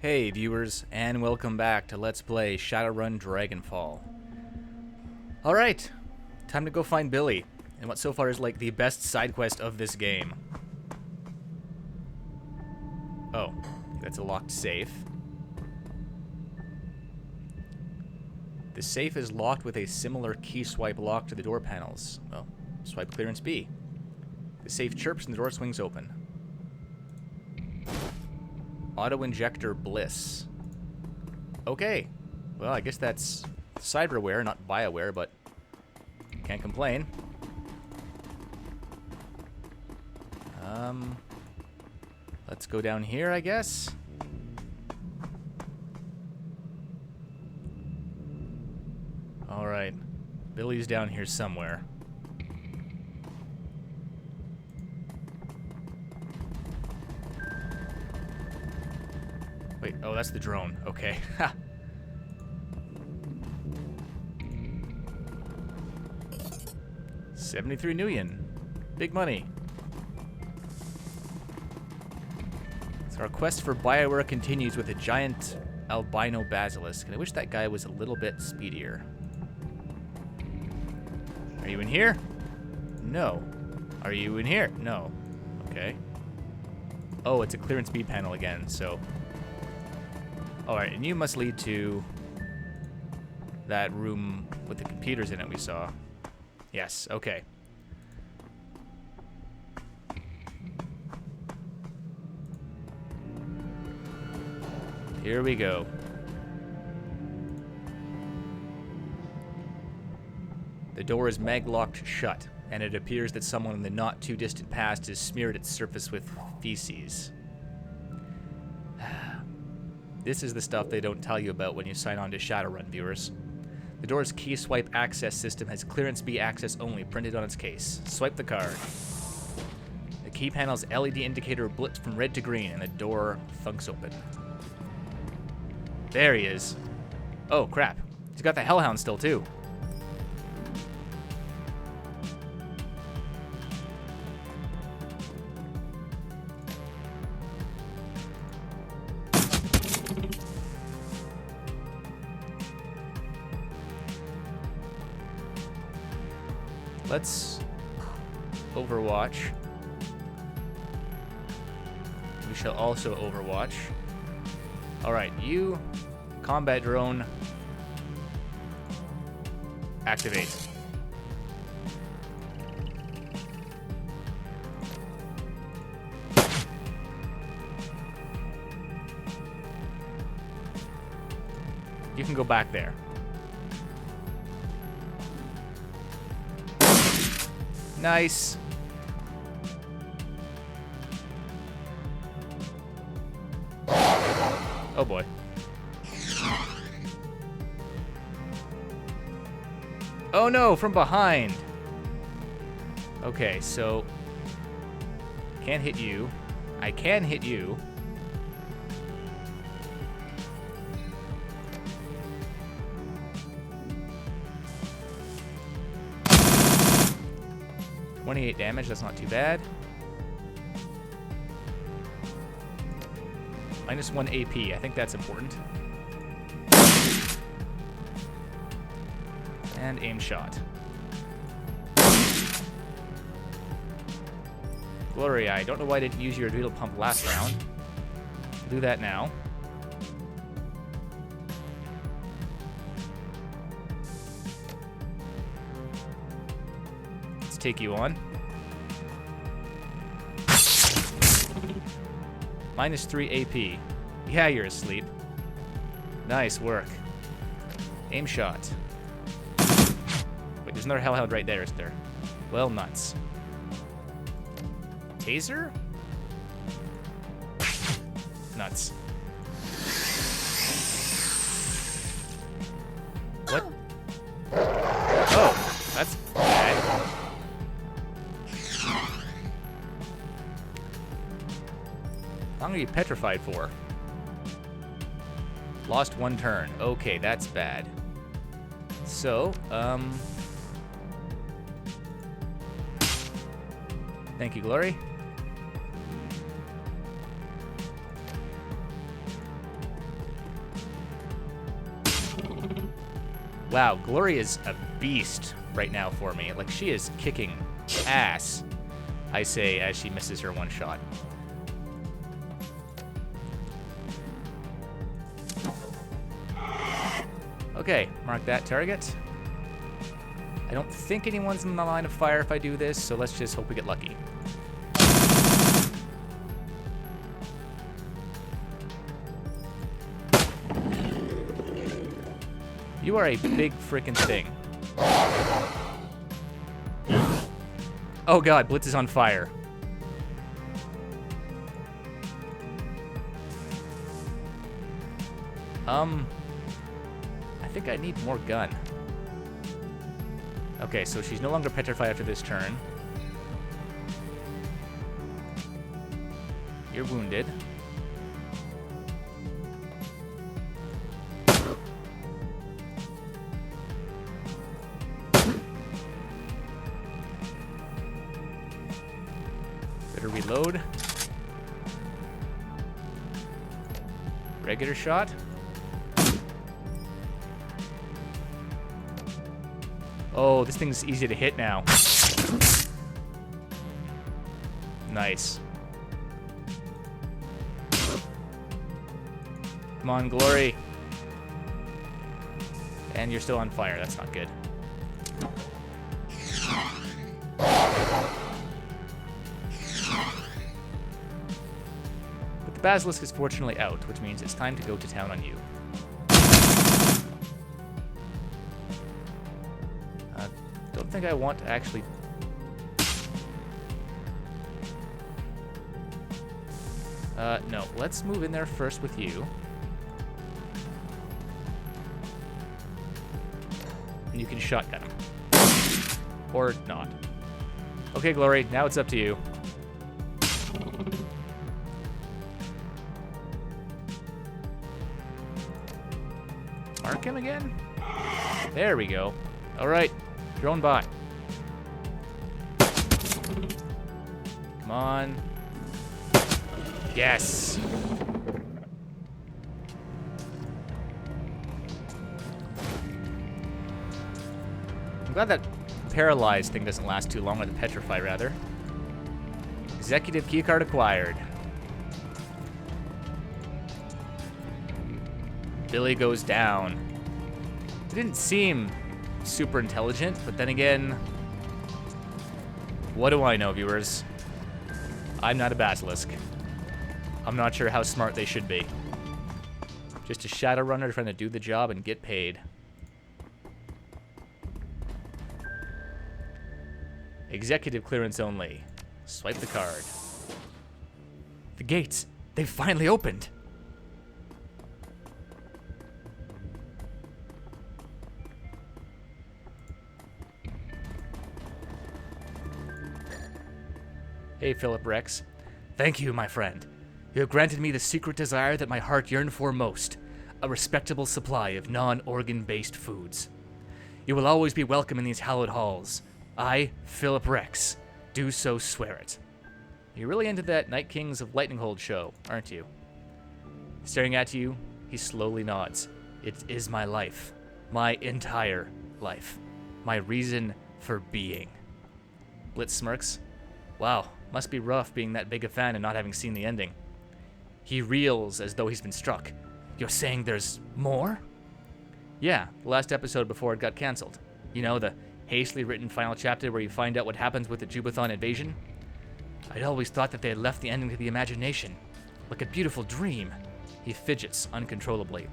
Hey viewers, and welcome back to Let's Play Shadowrun Dragonfall. Alright, time to go find Billy, and what so far is like the best side quest of this game. Oh, that's a locked safe. The safe is locked with a similar key swipe lock to the door panels. Well, swipe clearance B. The safe chirps and the door swings open. Auto-injector bliss. Okay. Well, I guess that's cyberware, not Bioware, but can't complain. Let's go down here, I guess. Alright. Billy's down here somewhere. Wait, oh, that's the drone. Okay. Ha! $73 million. Big money. So our quest for Bioware continues with a giant albino basilisk, and I wish that guy was a little bit speedier. Are you in here? No. Are you in here? No. Okay. Oh, it's a clearance B panel again, so... Alright, and you must lead to that room with the computers in it we saw. Yes, okay. Here we go. The door is mag-locked shut, and it appears that someone in the not-too-distant past has smeared its surface with feces. This is the stuff they don't tell you about when you sign on to Shadowrun, viewers. The door's key swipe access system has clearance B access only printed on its case. Swipe the card. The key panel's LED indicator blips from red to green, and the door thunks open. There he is. Oh, crap. He's got the Hellhound still, too. Let's overwatch. We shall also overwatch. Alright, you, combat drone, activate. You can go back there. Nice. Oh boy. Oh no, from behind. Okay, so can't hit you. I can hit you. $28 damage, that's not too bad. -1 AP, I think that's important. And aim shot. Glory, I don't know why I didn't use your adrenal pump last round. I'll do that now. Let's take you on. -3 AP. Yeah, you're asleep. Nice work. Aim shot. Wait, there's another Hellhound right there, isn't there? Well, nuts. Taser? Nuts. What? Oh, that's bad. How long are you petrified for? Lost 1 turn. Okay, that's bad. So, thank you, Glory. Wow, Glory is a beast right now for me. Like, she is kicking ass, I say, as she misses her one shot. Okay, mark that target. I don't think anyone's in the line of fire if I do this, so let's just hope we get lucky. You are a big freaking thing. Oh god, Blitz is on fire. I think I need more gun. Okay, so she's no longer petrified after this turn. You're wounded. Better reload. Regular shot. Oh, this thing's easy to hit now. Nice. Come on, Glory. And you're still on fire. That's not good. But the Basilisk is fortunately out, which means it's time to go to town on you. Don't think I want to actually... no. Let's move in there first with you. And you can shotgun him. Or not. Okay, Glory, now it's up to you. Mark him again? There we go. Alright. Drone by. Come on. Yes. I'm glad that paralyzed thing doesn't last too long, or the petrify rather. Executive keycard acquired. Billy goes down. It didn't seem super intelligent, but then again, what do I know, viewers? I'm not a basilisk. I'm not sure how smart they should be. Just a Shadowrunner trying to do the job and get paid. Executive clearance only. Swipe the card. The gates, they've finally opened. Hey, Philip Rex. Thank you, my friend. You have granted me the secret desire that my heart yearned for most, a respectable supply of non-organ-based foods. You will always be welcome in these hallowed halls. I, Philip Rex, do so swear it. You're really into that Night Kings of Lightninghold show, aren't you? Staring at you, he slowly nods. It is my life. My entire life. My reason for being. Blitz smirks. Wow, must be rough being that big a fan and not having seen the ending. He reels as though he's been struck. You're saying there's more? Yeah, the last episode before it got cancelled. You know, the hastily written final chapter where you find out what happens with the Jubathon invasion? I'd always thought that they had left the ending to the imagination. Like a beautiful dream. He fidgets uncontrollably.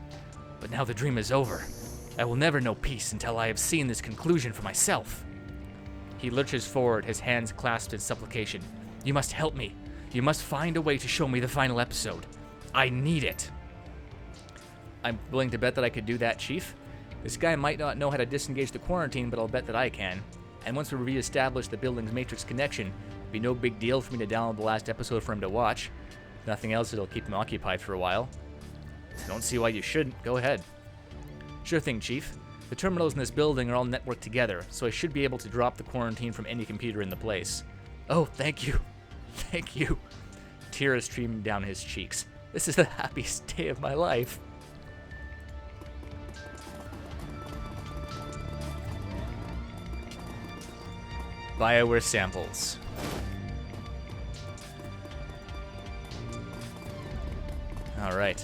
But now the dream is over. I will never know peace until I have seen this conclusion for myself. He lurches forward, his hands clasped in supplication. You must help me. You must find a way to show me the final episode. I need it. I'm willing to bet that I could do that, Chief. This guy might not know how to disengage the quarantine, but I'll bet that I can. And once we re-establish the building's matrix connection, it'll be no big deal for me to download the last episode for him to watch. If nothing else, it'll keep him occupied for a while. I don't see why you shouldn't. Go ahead. Sure thing, Chief. The terminals in this building are all networked together, so I should be able to drop the quarantine from any computer in the place. Oh, thank you. Thank you. Tears stream down his cheeks. This is the happiest day of my life. Bioware samples. All right.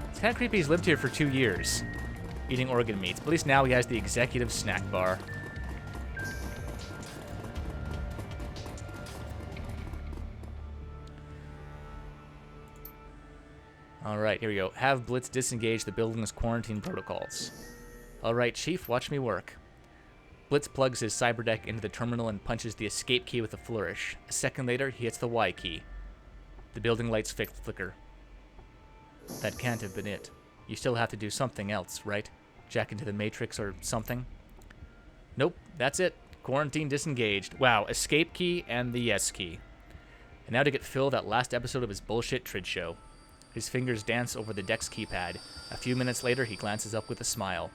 It's kind of creepy he's lived here for 2 years, eating organ meats. But at least now he has the executive snack bar. All right, here we go. Have Blitz disengage the building's quarantine protocols. All right, Chief, watch me work. Blitz plugs his cyberdeck into the terminal and punches the escape key with a flourish. A second later, he hits the Y key. The building lights flicker. That can't have been it. You still have to do something else, right? Jack into the Matrix or something? Nope, that's it. Quarantine disengaged. Wow, escape key and the yes key. And now to get Phil that last episode of his bullshit trid show. His fingers dance over the deck's keypad. A few minutes later, he glances up with a smile.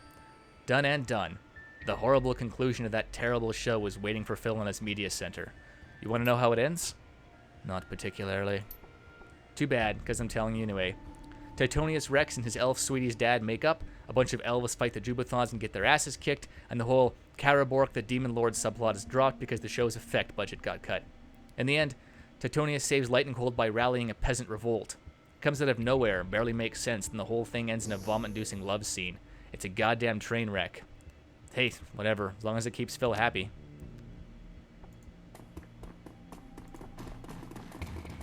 Done and done. The horrible conclusion of that terrible show was waiting for Phil in his media center. You want to know how it ends? Not particularly. Too bad, because I'm telling you anyway. Titonius Rex and his elf sweetie's dad make up, a bunch of Elvis fight the Jubathons and get their asses kicked, and the whole Karabork the Demon Lord subplot is dropped because the show's effect budget got cut. In the end, Titonius saves Lightning Cold by rallying a peasant revolt. It comes out of nowhere, barely makes sense, and the whole thing ends in a vomit-inducing love scene. It's a goddamn train wreck. Hey, whatever, as long as it keeps Phil happy.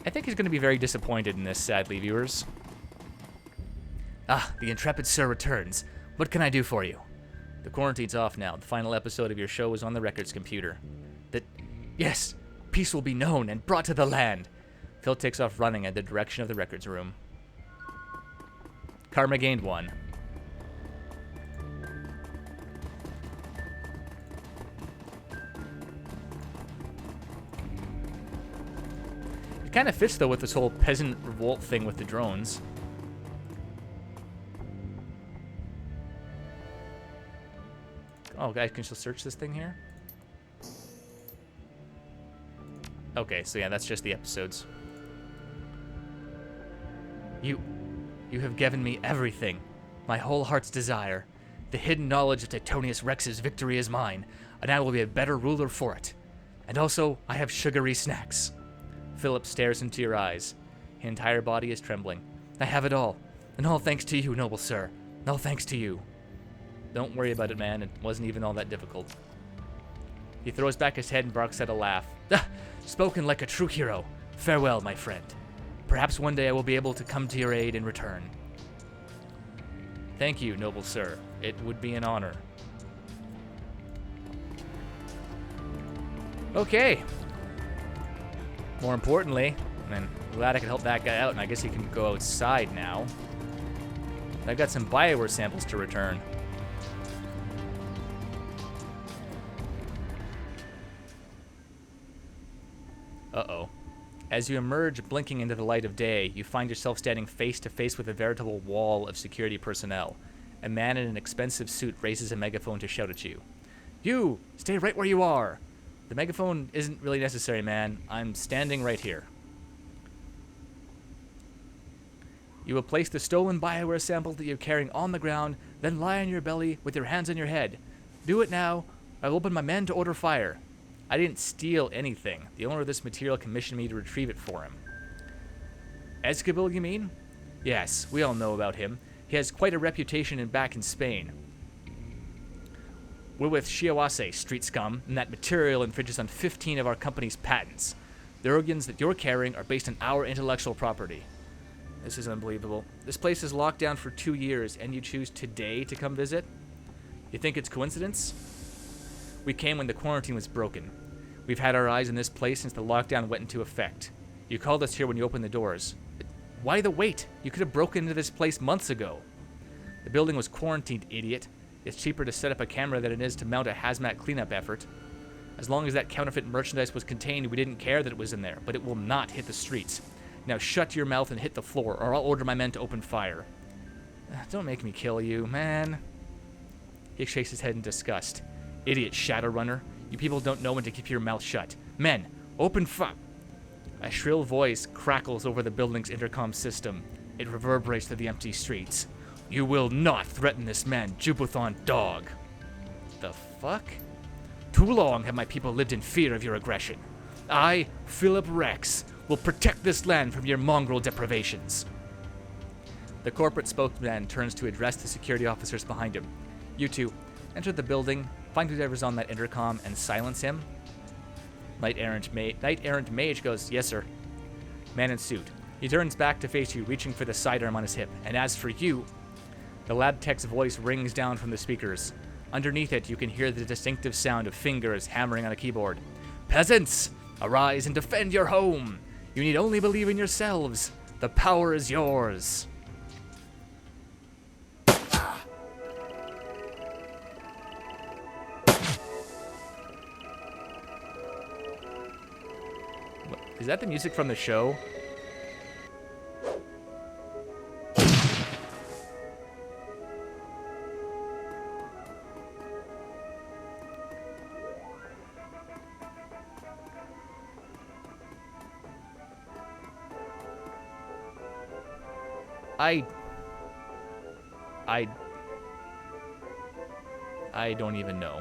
I think he's going to be very disappointed in this, sadly, viewers. Ah, the intrepid sir returns. What can I do for you? The quarantine's off now. The final episode of your show is on the records computer. Yes, peace will be known and brought to the land. Phil takes off running in the direction of the records room. Karma gained 1. It kind of fits, though, with this whole peasant revolt thing with the drones. Oh, guys, can you still search this thing here? Okay, so yeah, that's just the episodes. You have given me everything. My whole heart's desire. The hidden knowledge of Titonius Rex's victory is mine, and I will be a better ruler for it. And also, I have sugary snacks. Philip stares into your eyes. His entire body is trembling. I have it all. And all thanks to you, noble sir. All thanks to you. Don't worry about it, man. It wasn't even all that difficult. He throws back his head and barks at a laugh. Spoken like a true hero. Farewell, my friend. Perhaps one day I will be able to come to your aid in return. Thank you, noble sir. It would be an honor. Okay. More importantly, I'm glad I could help that guy out, and I guess he can go outside now. I've got some Bioware samples to return. Uh-oh. As you emerge, blinking into the light of day, you find yourself standing face to face with a veritable wall of security personnel. A man in an expensive suit raises a megaphone to shout at you. You! Stay right where you are! The megaphone isn't really necessary, man. I'm standing right here. You will place the stolen Bioware sample that you're carrying on the ground, then lie on your belly with your hands on your head. Do it now. I'll open my men to order fire. I didn't steal anything. The owner of this material commissioned me to retrieve it for him. Esquivel, you mean? Yes, we all know about him. He has quite a reputation back in Spain. We're with Shiawase, street scum, and that material infringes on 15 of our company's patents. The organs that you're carrying are based on our intellectual property. This is unbelievable. This place is locked down for 2 years, and you choose today to come visit? You think it's coincidence? We came when the quarantine was broken. We've had our eyes on this place since the lockdown went into effect. You called us here when you opened the doors. Why the wait? You could have broken into this place months ago. The building was quarantined, idiot. It's cheaper to set up a camera than it is to mount a hazmat cleanup effort. As long as that counterfeit merchandise was contained, we didn't care that it was in there, but it will not hit the streets. Now shut your mouth and hit the floor, or I'll order my men to open fire. Don't make me kill you, man. He shakes his head in disgust. Idiot Shadowrunner. You people don't know when to keep your mouth shut. Men, open fire. A shrill voice crackles over the building's intercom system. It reverberates through the empty streets. You will not threaten this man, Jubuthon Dog. The fuck? Too long have my people lived in fear of your aggression. I, Philip Rex, will protect this land from your mongrel deprivations. The corporate spokesman turns to address the security officers behind him. You two, enter the building, find whoever's on that intercom, and silence him. Knight-errant mage goes, yes, sir. Man in suit. He turns back to face you, reaching for the sidearm on his hip. And as for you, the lab tech's voice rings down from the speakers. Underneath it, you can hear the distinctive sound of fingers hammering on a keyboard. Peasants, arise and defend your home. You need only believe in yourselves. The power is yours. Is that the music from the show? I don't even know.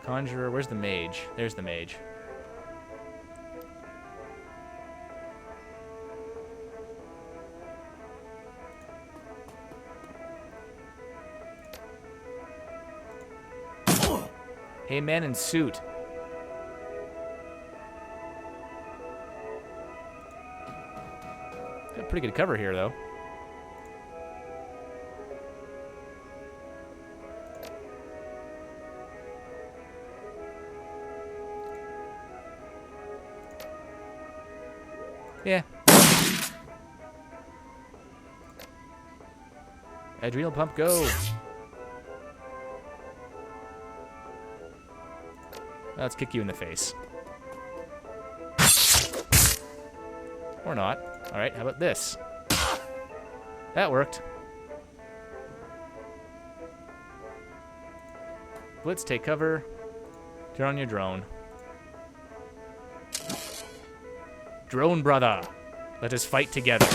Conjurer, where's the mage? There's the mage. Hey, man in suit. Got pretty good cover here, though. Yeah. Adrenal pump, go. Let's kick you in the face. Or not. Alright, how about this? That worked. Blitz, take cover. Turn on your drone. Drone brother, let us fight together.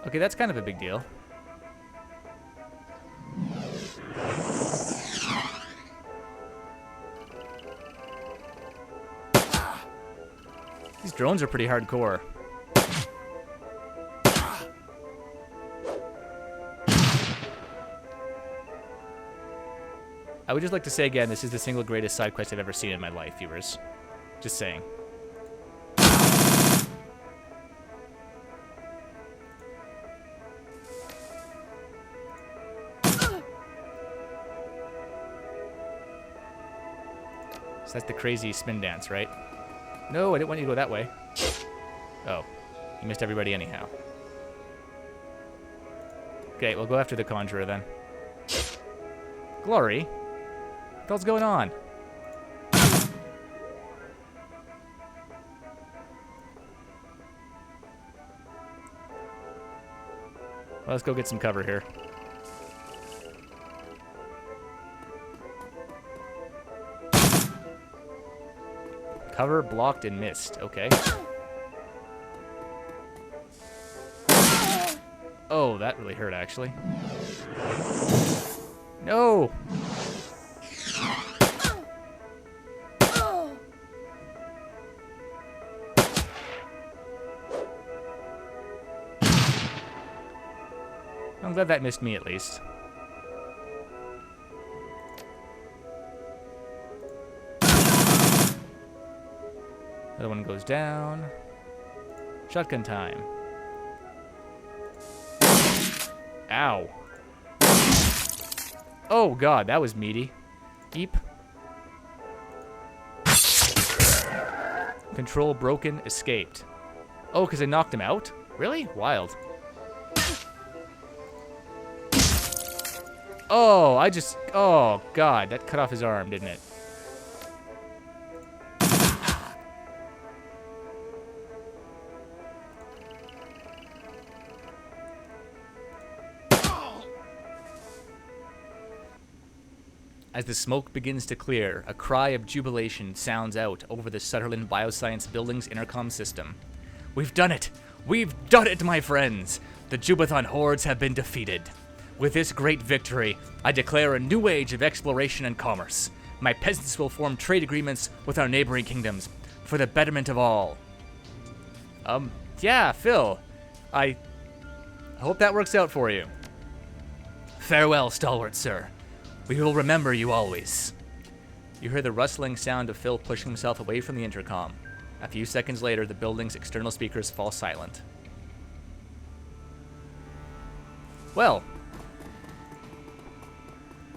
Okay, that's kind of a big deal. These drones are pretty hardcore. I would just like to say again, this is the single greatest side quest I've ever seen in my life, viewers. Just saying. So that's the crazy spin dance, right? No, I didn't want you to go that way. Oh, you missed everybody anyhow. Okay, we'll go after the Conjurer then. Glory? What the hell's going on? Well, let's go get some cover here. Cover blocked and missed. Okay. Oh, that really hurt, actually. No! I'm glad that missed me, at least. Another one goes down. Shotgun time. Ow. Oh, God, that was meaty. Eep. Control broken, escaped. Oh, because I knocked him out? Really? Wild. Oh, oh, God, that cut off his arm, didn't it? As the smoke begins to clear, a cry of jubilation sounds out over the Sutherland Bioscience Building's intercom system. We've done it! We've done it, my friends! The Jubathon hordes have been defeated. With this great victory, I declare a new age of exploration and commerce. My peasants will form trade agreements with our neighboring kingdoms for the betterment of all. Yeah, Phil. I hope that works out for you. Farewell, stalwart sir. We will remember you always. You hear the rustling sound of Phil pushing himself away from the intercom. A few seconds later, the building's external speakers fall silent. Well,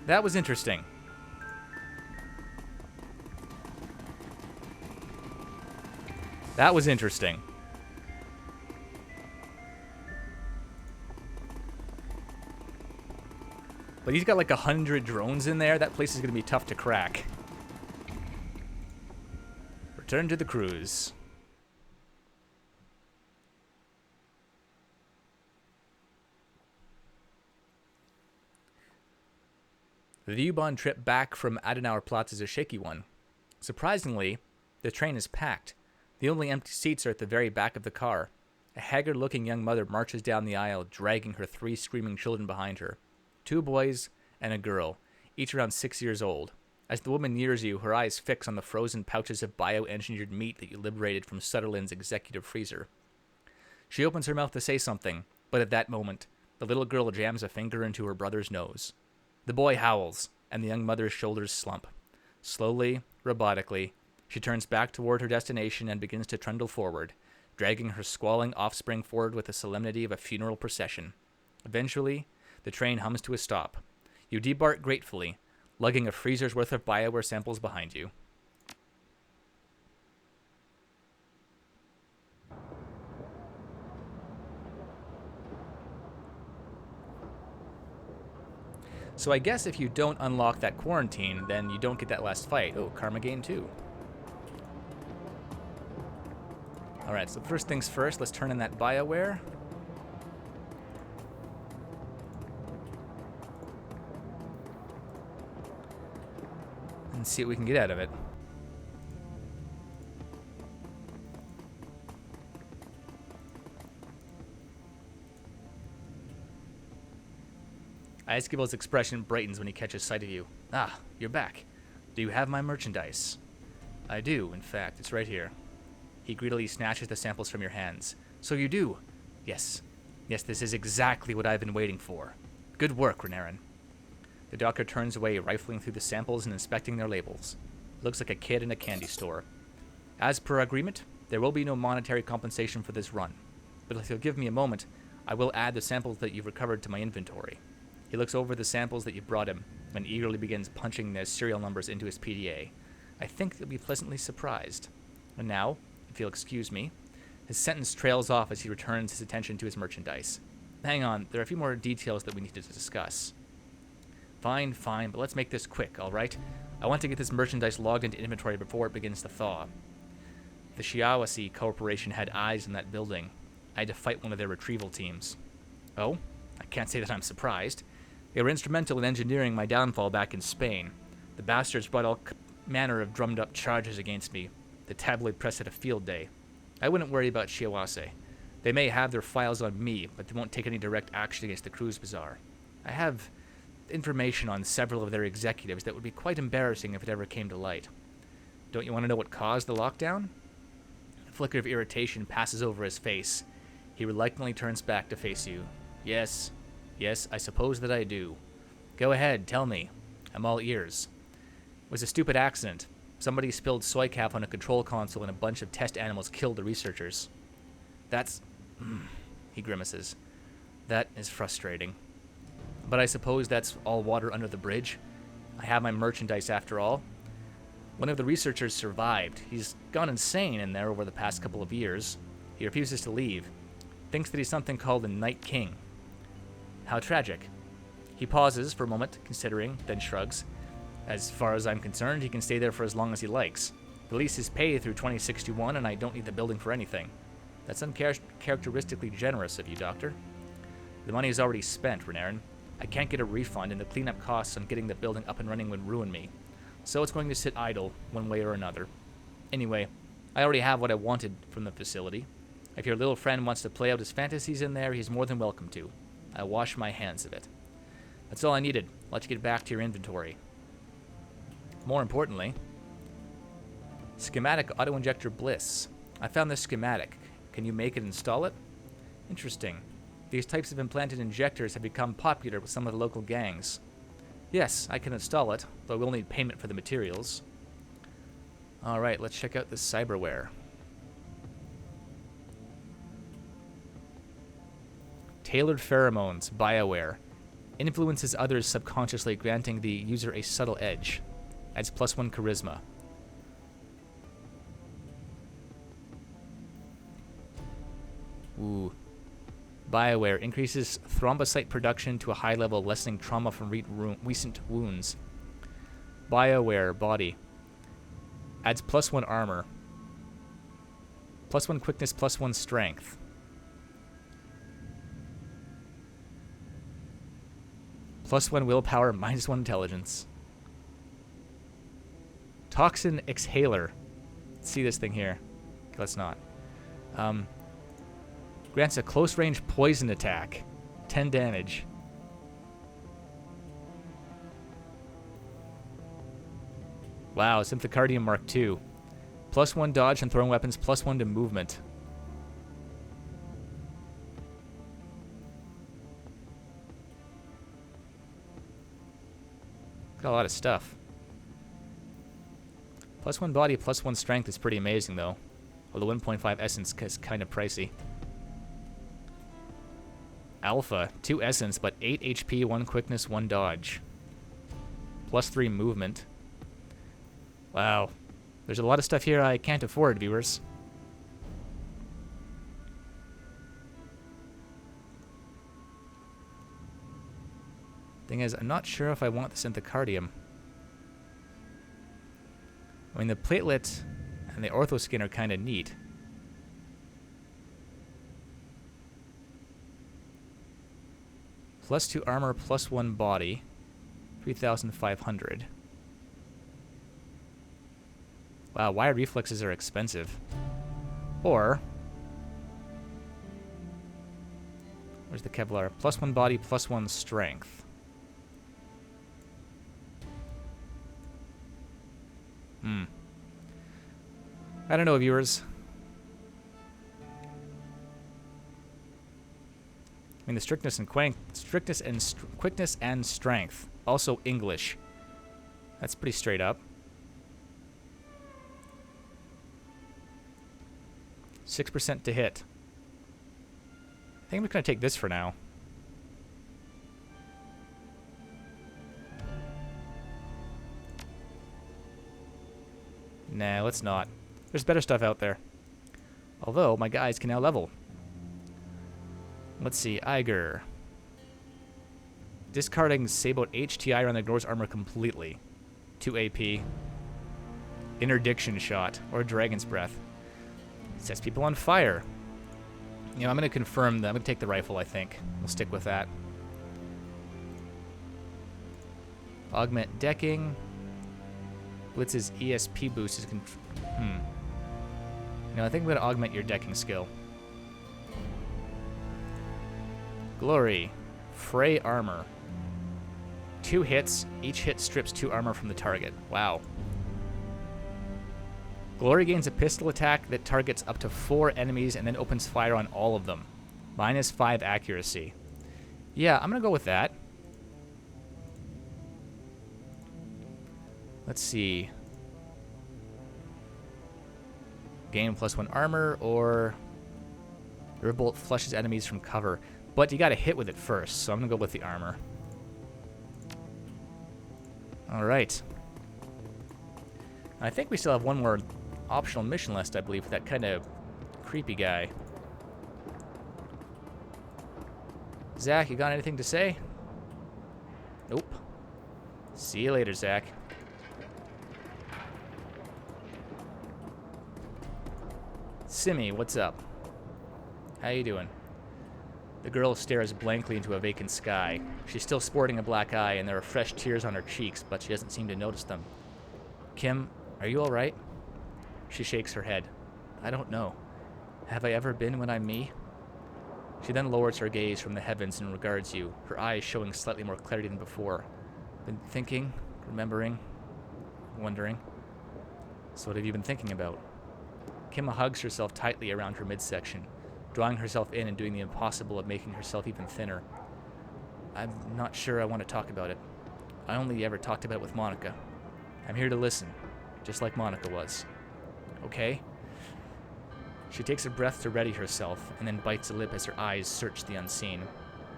that was interesting. That was interesting. But he's got like 100 drones in there. That place is going to be tough to crack. Return to the cruise. The U-Bahn trip back from Adenauer Platz is a shaky one. Surprisingly, the train is packed. The only empty seats are at the very back of the car. A haggard-looking young mother marches down the aisle, dragging her 3 screaming children behind her. 2 boys and a girl, each around 6 years old. As the woman nears you, her eyes fix on the frozen pouches of bioengineered meat that you liberated from Sutherland's executive freezer. She opens her mouth to say something, but at that moment, the little girl jams a finger into her brother's nose. The boy howls, and the young mother's shoulders slump. Slowly, robotically, she turns back toward her destination and begins to trundle forward, dragging her squalling offspring forward with the solemnity of a funeral procession. Eventually, the train hums to a stop. You debark gratefully, lugging a freezer's worth of Bioware samples behind you. So I guess if you don't unlock that quarantine, then you don't get that last fight. Oh, Karma Gain 2. Alright, so first things first, let's turn in that Bioware. And see what we can get out of it. Icegible's expression brightens when he catches sight of you. Ah, you're back. Do you have my merchandise? I do, in fact. It's right here. He greedily snatches the samples from your hands. So you do? Yes. Yes, this is exactly what I've been waiting for. Good work, Renairen. The doctor turns away, rifling through the samples and inspecting their labels. Looks like a kid in a candy store. As per agreement, there will be no monetary compensation for this run. But if you'll give me a moment, I will add the samples that you've recovered to my inventory. He looks over the samples that you brought him and eagerly begins punching their serial numbers into his PDA. I think you'll be pleasantly surprised. And now, if you'll excuse me, his sentence trails off as he returns his attention to his merchandise. Hang on, there are a few more details that we need to discuss. Fine, but let's make this quick, alright? I want to get this merchandise logged into inventory before it begins to thaw. The Shiawase Corporation had eyes in that building. I had to fight one of their retrieval teams. Oh? I can't say that I'm surprised. They were instrumental in engineering my downfall back in Spain. The bastards brought all manner of drummed-up charges against me. The tabloid press had a field day. I wouldn't worry about Shiawase. They may have their files on me, but they won't take any direct action against the Cruise Bazaar. I have information on several of their executives that would be quite embarrassing if it ever came to light. Don't you want to know what caused the lockdown? A flicker of irritation passes over his face. He reluctantly turns back to face you. Yes, I suppose that I do. Go ahead, tell me. I'm all ears. It was a stupid accident. Somebody spilled soy cap on a control console and a bunch of test animals killed the researchers. That's... he grimaces. That is frustrating. But I suppose that's all water under the bridge. I have my merchandise after all. One of the researchers survived. He's gone insane in there over the past couple of years. He refuses to leave. Thinks that he's something called the Night King. How tragic. He pauses for a moment, considering, then shrugs. As far as I'm concerned, he can stay there for as long as he likes. The lease is paid through 2061, and I don't need the building for anything. That's uncharacteristically generous of you, Doctor. The money is already spent, Renairen. I can't get a refund, and the cleanup costs on getting the building up and running would ruin me. So it's going to sit idle, one way or another. Anyway, I already have what I wanted from the facility. If your little friend wants to play out his fantasies in there, he's more than welcome to. I wash my hands of it. That's all I needed. I'll let you get back to your inventory. More importantly, schematic auto-injector bliss. I found this schematic. Can you make it install it? Interesting. These types of implanted injectors have become popular with some of the local gangs. Yes, I can install it, though we'll need payment for the materials. Alright, let's check out this cyberware. Tailored pheromones, Bioware. Influences others subconsciously, granting the user a subtle edge. Adds +1 charisma. Ooh. Bioware increases thrombocyte production to a high level, lessening trauma from recent wounds. Bioware body. Adds +1 armor. +1 quickness, +1 strength. +1 willpower, -1 intelligence. Toxin exhaler. Let's see this thing here. Okay, let's not. Grants a close-range poison attack. 10 damage. Wow, Symphocardium Mark II. +1 dodge and throwing weapons, +1 to movement. Got a lot of stuff. +1 body, +1 strength is pretty amazing, though. Although 1.5 essence is kind of pricey. Alpha, 2 essence, but 8 HP, 1 quickness, 1 dodge. +3 movement. Wow. There's a lot of stuff here I can't afford, viewers. Thing is, I'm not sure if I want the Synthocardium. I mean, the platelet and the orthoskin are kind of neat. +2 armor, +1 body. 3,500. Wow, wire reflexes are expensive. Or... where's the Kevlar? +1 body, +1 strength. I don't know, viewers. I mean, the strictness and quickness and strength. Also English. That's pretty straight up. 6% to hit. I think I'm gonna take this for now. Nah, let's not. There's better stuff out there. Although, my guys can now level. Let's see, Eiger. Discarding Sabot HTI on ignores armor completely. 2 AP. Interdiction shot, or Dragon's Breath. Sets people on fire. You know, I'm going to confirm that. I'm going to take the rifle, I think. We'll stick with that. Augment decking. Blitz's ESP boost is... No, I think I'm going to augment your decking skill. Glory. Fray armor. 2 hits. Each hit strips 2 armor from the target. Wow. Glory gains a pistol attack that targets up to 4 enemies and then opens fire on all of them. -5 accuracy. Yeah, I'm going to go with that. Let's see. Gain +1 armor, or your bolt flushes enemies from cover. But you got to hit with it first, so I'm going to go with the armor. Alright. I think we still have one more optional mission list, I believe, for that kind of creepy guy. Zach, you got anything to say? Nope. See you later, Zach. Simmy, what's up? How you doing? The girl stares blankly into a vacant sky. She's still sporting a black eye, and there are fresh tears on her cheeks, but she doesn't seem to notice them. Kim, are you all right? She shakes her head. I don't know. Have I ever been when I'm me? She then lowers her gaze from the heavens and regards you, her eyes showing slightly more clarity than before. Been thinking, remembering, wondering. So what have you been thinking about? Kim hugs herself tightly around her midsection, drawing herself in and doing the impossible of making herself even thinner. I'm not sure I want to talk about it. I only ever talked about it with Monica. I'm here to listen, just like Monica was. Okay? She takes a breath to ready herself, and then bites a lip as her eyes search the unseen.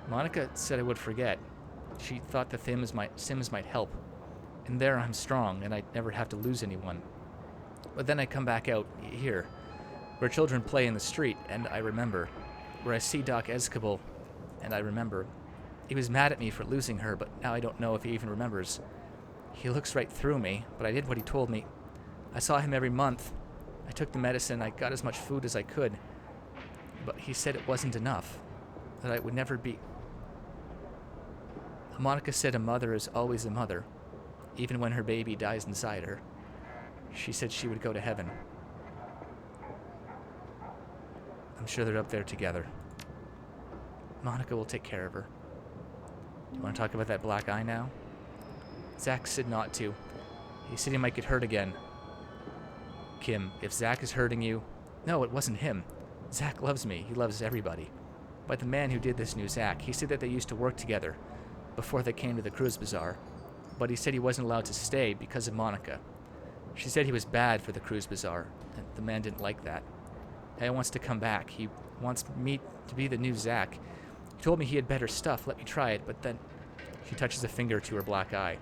Monica said I would forget. She thought the Sims might help. And there I'm strong, and I'd never have to lose anyone. But then I come back out here, where children play in the street, and I remember. Where I see Doc Escobal, and I remember. He was mad at me for losing her, but now I don't know if he even remembers. He looks right through me, but I did what he told me. I saw him every month. I took the medicine, I got as much food as I could. But he said it wasn't enough, that I would never be. Monica said a mother is always a mother, even when her baby dies inside her. She said she would go to heaven. I'm sure they're up there together. Monica will take care of her. Do you want to talk about that black eye now? Zach said not to. He said he might get hurt again. Kim, if Zach is hurting you... No, it wasn't him. Zach loves me. He loves everybody. But the man who did this knew Zach. He said that they used to work together before they came to the cruise bazaar. But he said he wasn't allowed to stay because of Monica. She said he was bad for the cruise bazaar, and the man didn't like that. He wants to come back. He wants me to be the new Zach. He told me he had better stuff. Let me try it, but then... She touches a finger to her black eye.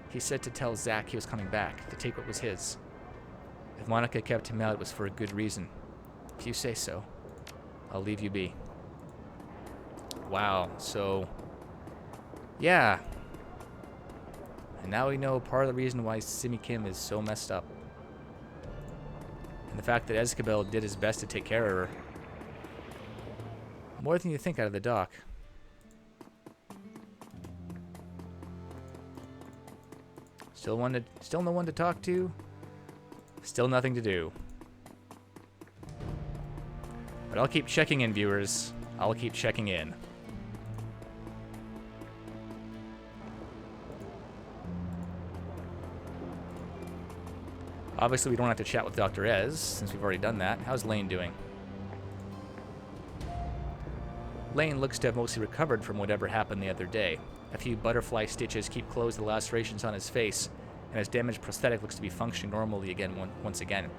He said to tell Zach he was coming back, to take what was his. If Monica kept him out, it was for a good reason. If you say so, I'll leave you be. Wow, so... Yeah. And now we know part of the reason why Simmy Kim is so messed up. And the fact that Escobal did his best to take care of her. More than you think out of the dock. Still no one to talk to. Still nothing to do. But I'll keep checking in, viewers. I'll keep checking in. Obviously, we don't have to chat with Dr. Ez, since we've already done that. How's Lane doing? Lane looks to have mostly recovered from whatever happened the other day. A few butterfly stitches keep closed the lacerations on his face, and his damaged prosthetic looks to be functioning normally again once again.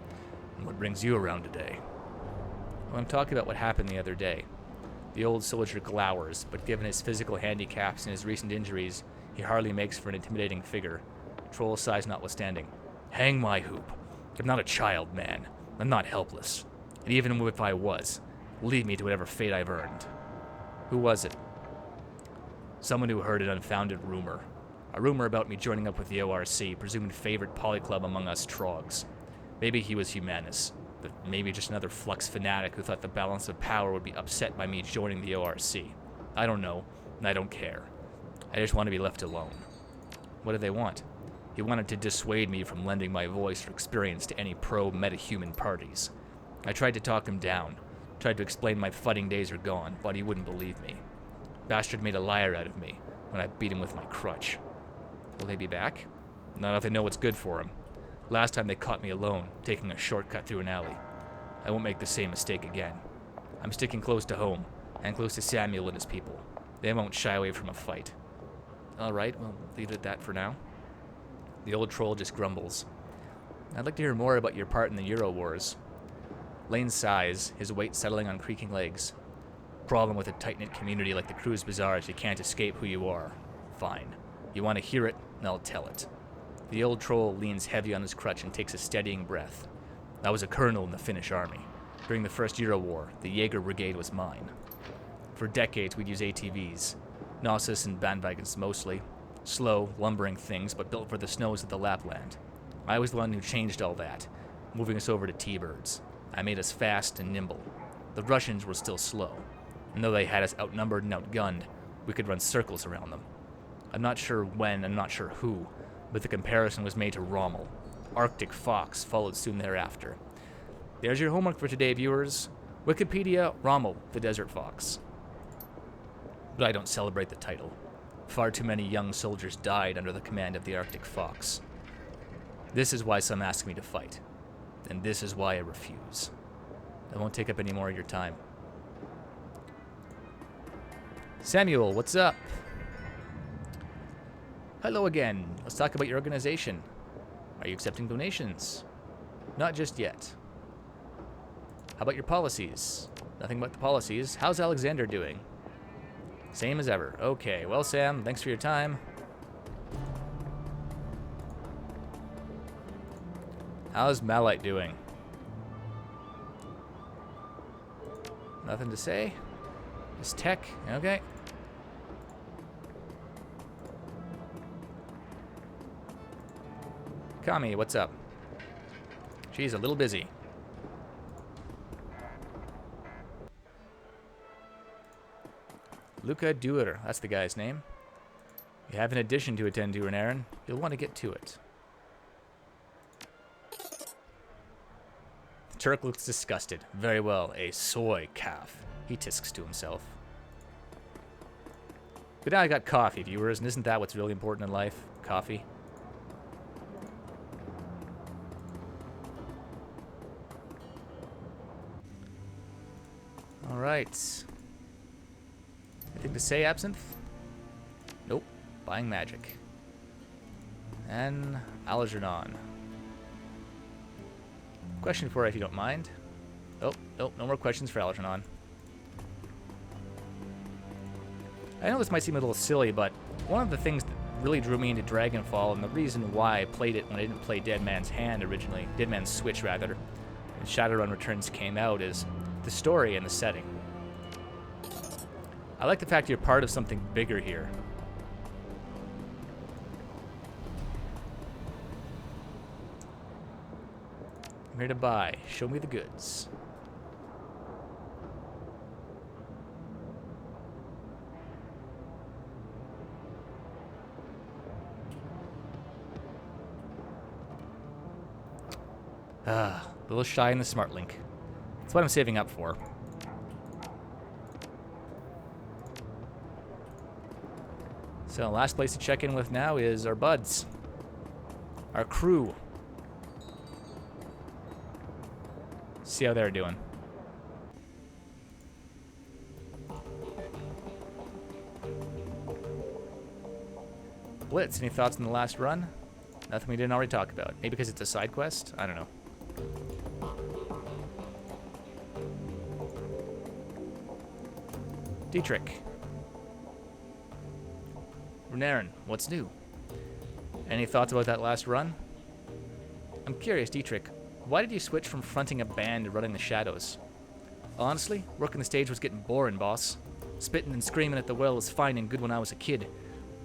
And what brings you around today? Well, I'm talking about what happened the other day. The old soldier glowers, but given his physical handicaps and his recent injuries, he hardly makes for an intimidating figure, troll size notwithstanding. Hang my hoop. I'm not a child, man. I'm not helpless. And even if I was, leave me to whatever fate I've earned. Who was it? Someone who heard an unfounded rumor. A rumor about me joining up with the ORC, presumed favorite polyclub among us trogs. Maybe he was Humanus, but maybe just another flux fanatic who thought the balance of power would be upset by me joining the ORC. I don't know, and I don't care. I just want to be left alone. What did they want? He wanted to dissuade me from lending my voice or experience to any pro-metahuman parties. I tried to talk him down, tried to explain my fighting days are gone, but he wouldn't believe me. Bastard made a liar out of me when I beat him with my crutch. Will they be back? Not if they know what's good for him. Last time they caught me alone, taking a shortcut through an alley. I won't make the same mistake again. I'm sticking close to home, and close to Samuel and his people. They won't shy away from a fight. Alright, we'll leave it at that for now. The old troll just grumbles. I'd like to hear more about your part in the Euro Wars. Lane sighs, his weight settling on creaking legs. Problem with a tight-knit community like the Cruise Bazaar is you can't escape who you are. Fine. You want to hear it, and I'll tell it. The old troll leans heavy on his crutch and takes a steadying breath. I was a colonel in the Finnish army. During the First Euro War, the Jaeger Brigade was mine. For decades, we'd use ATVs. Gnosis and bandwagons mostly. Slow, lumbering things, but built for the snows of the Lapland. I was the one who changed all that, moving us over to T-birds. I made us fast and nimble. The Russians were still slow. And though they had us outnumbered and outgunned, we could run circles around them. I'm not sure when, I'm not sure who, but the comparison was made to Rommel. Arctic Fox followed soon thereafter. There's your homework for today, viewers. Wikipedia, Rommel, the Desert Fox. But I don't celebrate the title. Far too many young soldiers died under the command of the Arctic Fox. This is why some ask me to fight. And this is why I refuse. I won't take up any more of your time. Samuel, what's up? Hello again. Let's talk about your organization. Are you accepting donations? Not just yet. How about your policies? Nothing but the policies. How's Alexander doing? Same as ever. Okay, well, Sam, thanks for your time. How's Malite doing? Nothing to say? Is tech? Okay. Kami, what's up? She's a little busy. Luca Duer, that's the guy's name. You have an audition to attend to, Renairen. You'll want to get to it. The Turk looks disgusted. Very well, a soy calf, he tisks to himself. But now I got coffee, viewers, and isn't that what's really important in life? Coffee. All right. Anything to say, Absinthe? Nope. Buying magic. And Algernon. Question for you, if you don't mind. Oh, nope, no more questions for Algernon. I know this might seem a little silly, but one of the things that really drew me into Dragonfall, and the reason why I played it when I didn't play Dead Man's Hand originally, Dead Man's Switch rather, and Shadowrun Returns came out, is the story and the setting. I like the fact you're part of something bigger here. I'm here to buy. Show me the goods. A little shy in the smart link. That's what I'm saving up for. So last place to check in with now is our buds. Our crew. See how they're doing. Blitz, any thoughts on the last run? Nothing we didn't already talk about. Maybe because it's a side quest? I don't know. Dietrich. Renairen, what's new? Any thoughts about that last run? I'm curious, Dietrich, why did you switch from fronting a band to running the shadows? Honestly, working the stage was getting boring, boss. Spitting and screaming at the well was fine and good when I was a kid,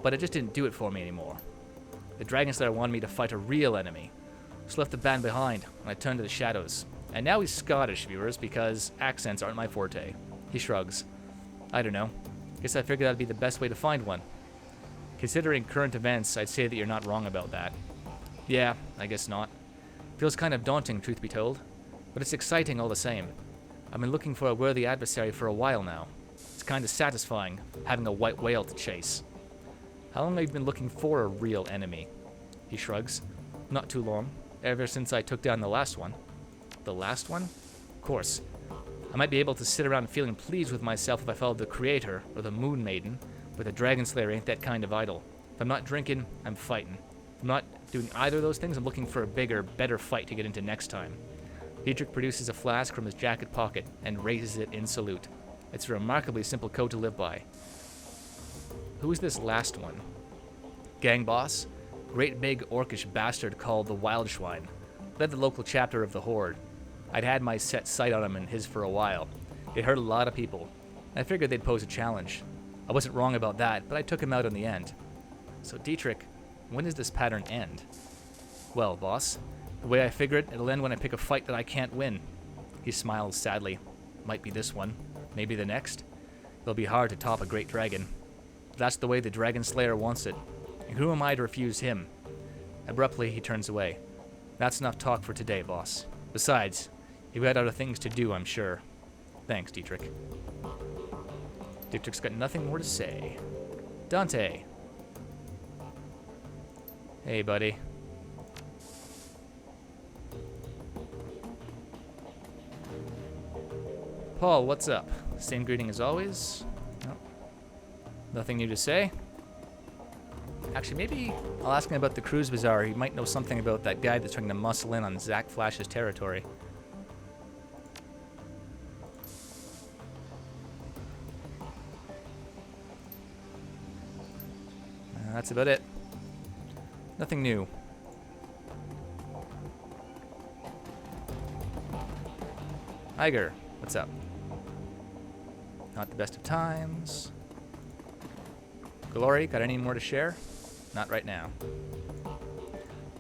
but it just didn't do it for me anymore. The Dragon Slayer wanted me to fight a real enemy, so left the band behind, and I turned to the shadows. And now he's Scottish, viewers, because accents aren't my forte. He shrugs. I don't know. Guess I figured that'd be the best way to find one. Considering current events, I'd say that you're not wrong about that. Yeah, I guess not. Feels kind of daunting, truth be told, but it's exciting all the same. I've been looking for a worthy adversary for a while now. It's kind of satisfying, having a white whale to chase. How long have you been looking for a real enemy? He shrugs. Not too long. Ever since I took down the last one. The last one? Of course. I might be able to sit around feeling pleased with myself if I followed the Creator or the Moon Maiden, but the Dragon Slayer ain't that kind of idol. If I'm not drinking, I'm fighting. If I'm not doing either of those things, I'm looking for a bigger, better fight to get into next time. Dietrich produces a flask from his jacket pocket and raises it in salute. It's a remarkably simple code to live by. Who is this last one? Gang boss? Great big orcish bastard called the Wildschwein. Led the local chapter of the Horde. I'd had my set sight on him and his for a while. It hurt a lot of people. I figured they'd pose a challenge. I wasn't wrong about that, but I took him out in the end. So Dietrich, when does this pattern end? Well, boss, the way I figure it, it'll end when I pick a fight that I can't win. He smiles sadly. Might be this one, maybe the next. They'll be hard to top a great dragon. That's the way the Dragon Slayer wants it. And who am I to refuse him? Abruptly, he turns away. That's enough talk for today, boss. Besides, you've got other things to do, I'm sure. Thanks, Dietrich. Dietrich's got nothing more to say. Dante. Hey, buddy. Paul, what's up? Same greeting as always? Nope. Nothing new to say? Actually, maybe I'll ask him about the cruise bazaar. He might know something about that guy that's trying to muscle in on Zach Flash's territory. That's about it. Nothing new. Iger, what's up? Not the best of times. Glory, got any more to share? Not right now.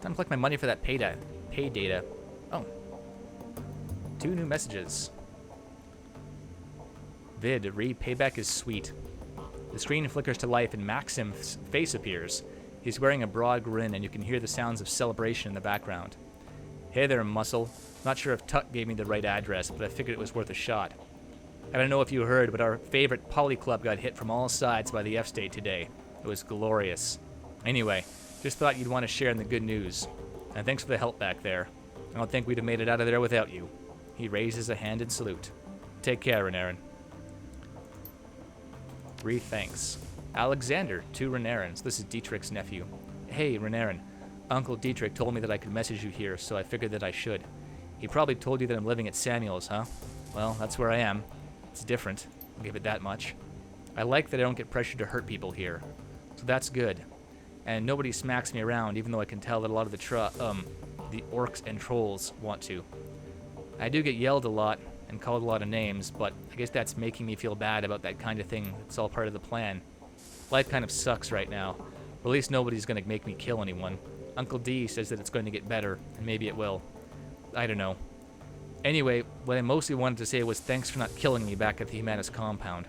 Time to collect my money for that pay data. Oh. 2 new messages. Vid, read payback is sweet. The screen flickers to life and Maxim's face appears. He's wearing a broad grin and you can hear the sounds of celebration in the background. Hey there, Muscle. Not sure if Tuck gave me the right address, but I figured it was worth a shot. I don't know if you heard, but our favorite Poly Club got hit from all sides by the F-State today. It was glorious. Anyway, just thought you'd want to share in the good news. And thanks for the help back there. I don't think we'd have made it out of there without you. He raises a hand in salute. Take care, Renairen. Thanks. Alexander, 2 Renairens. This is Dietrich's nephew. Hey, Renairen. Uncle Dietrich told me that I could message you here, so I figured that I should. He probably told you that I'm living at Samuel's, huh? Well, that's where I am. It's different. I'll give it that much. I like that I don't get pressured to hurt people here. So that's good. And nobody smacks me around, even though I can tell that a lot of the orcs and trolls want to. I do get yelled a lot and called a lot of names, but I guess that's making me feel bad about that kind of thing. It's all part of the plan. Life kind of sucks right now. Or at least nobody's going to make me kill anyone. Uncle D says that it's going to get better, and maybe it will. I don't know. Anyway, what I mostly wanted to say was thanks for not killing me back at the Humanus compound.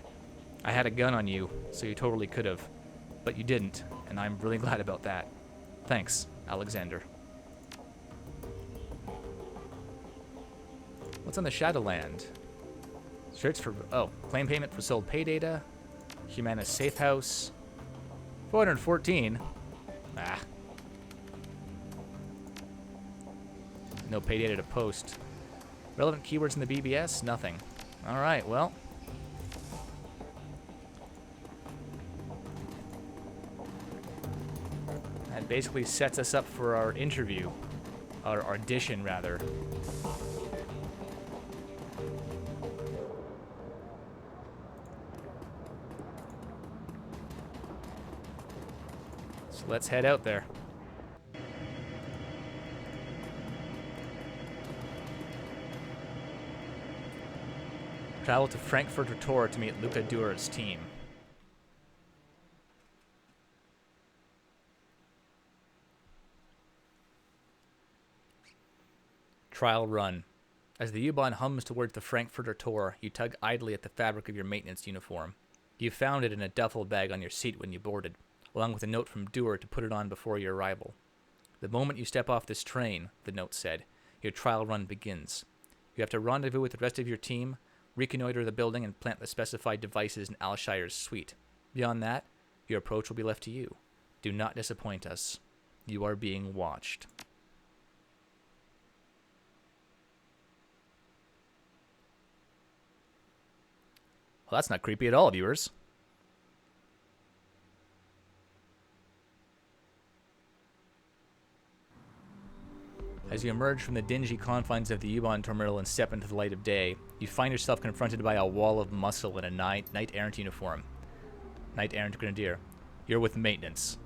I had a gun on you, so you totally could have. But you didn't, and I'm really glad about that. Thanks, Alexander. What's on the Shadowland? Search for... Oh, claim payment for sold pay data. Humanus safe house. 414. Ah. No pay data to post. Relevant keywords in the BBS? Nothing. Alright, well. That basically sets us up for our interview. Our audition, rather. So let's head out there. Travel to Frankfurt or to meet Luca Duer's team. Trial run. As the U-Bahn hums towards the Frankfurter Tor, you tug idly at the fabric of your maintenance uniform. You found it in a duffel bag on your seat when you boarded, along with a note from Duer to put it on before your arrival. The moment you step off this train, the note said, your trial run begins. You have to rendezvous with the rest of your team, reconnoiter the building, and plant the specified devices in Alshire's suite. Beyond that, your approach will be left to you. Do not disappoint us. You are being watched. Well, that's not creepy at all, viewers. As you emerge from the dingy confines of the U-Bahn terminal and step into the light of day, you find yourself confronted by a wall of muscle in a knight-errant uniform. Knight-errant grenadier. You're with maintenance.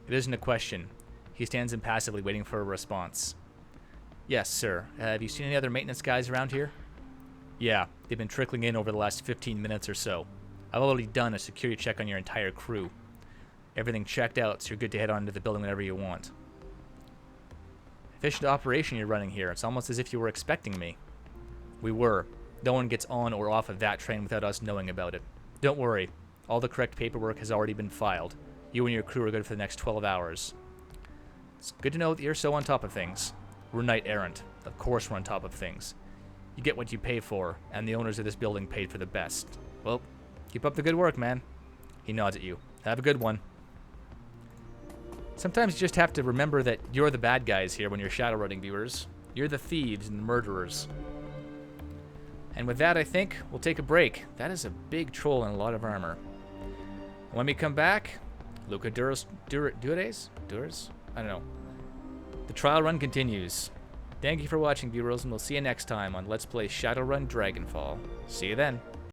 It isn't a question. He stands impassively waiting for a response. Yes, sir. Have you seen any other maintenance guys around here? Yeah, they've been trickling in over the last 15 minutes or so. I've already done a security check on your entire crew. Everything checked out, so you're good to head on to the building whenever you want. Efficient operation you're running here. It's almost as if you were expecting me. We were. No one gets on or off of that train without us knowing about it. Don't worry. All the correct paperwork has already been filed. You and your crew are good for the next 12 hours. It's good to know that you're so on top of things. We're knight errant. Of course we're on top of things. You get what you pay for, and the owners of this building paid for the best. Well, keep up the good work, man. He nods at you. Have a good one. Sometimes you just have to remember that you're the bad guys here when you're Shadowrunning, viewers. You're the thieves and the murderers. And with that, I think we'll take a break. That is a big troll and a lot of armor. When we come back, Luca Dures? I don't know. The trial run continues. Thank you for watching, viewers, and we'll see you next time on Let's Play Shadowrun Dragonfall. See you then.